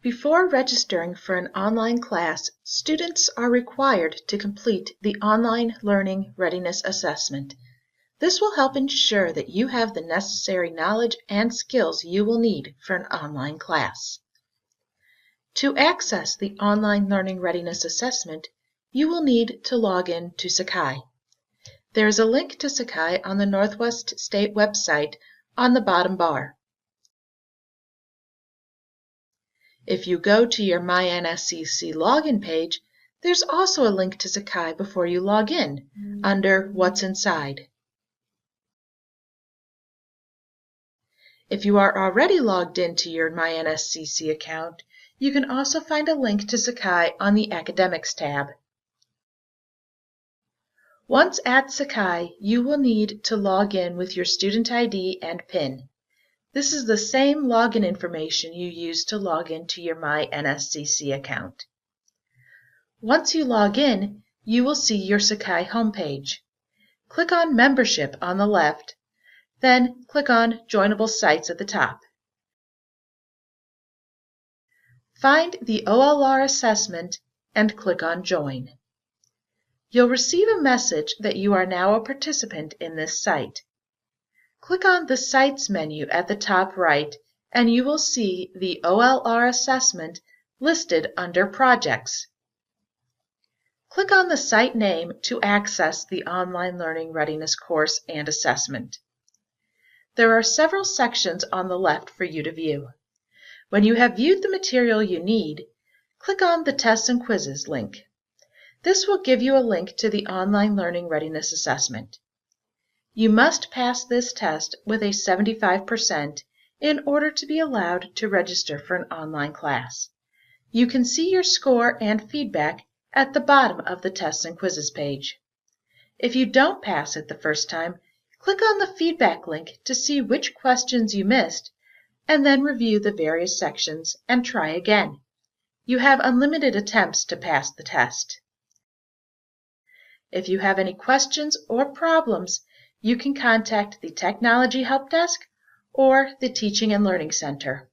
Before registering for an online class, students are required to complete the Online Learning Readiness Assessment. This will help ensure that you have the necessary knowledge and skills you will need for an online class. To access the Online Learning Readiness Assessment, you will need to log in to Sakai. There is a link to Sakai on the Northwest State website on the bottom bar. If you go to your MyNSCC login page, there's also a link to Sakai before you log in, under What's Inside. If you are already logged into your MyNSCC account, you can also find a link to Sakai on the Academics tab. Once at Sakai, you will need to log in with your student ID and PIN. This is the same login information you use to log into your MyNSCC account. Once you log in, you will see your Sakai homepage. Click on Membership on the left, then click on Joinable Sites at the top. Find the OLR assessment and click on Join. You'll receive a message that you are now a participant in this site. Click on the Sites menu at the top right and you will see the OLR assessment listed under Projects. Click on the site name to access the Online Learning Readiness course and assessment. There are several sections on the left for you to view. When you have viewed the material you need, click on the Tests and Quizzes link. This will give you a link to the Online Learning Readiness Assessment. You must pass this test with a 75% in order to be allowed to register for an online class. You can see your score and feedback at the bottom of the Tests and Quizzes page. If you don't pass it the first time, click on the feedback link to see which questions you missed, and then review the various sections and try again. You have unlimited attempts to pass the test. If you have any questions or problems, you can contact the Technology Help Desk or the Teaching and Learning Center.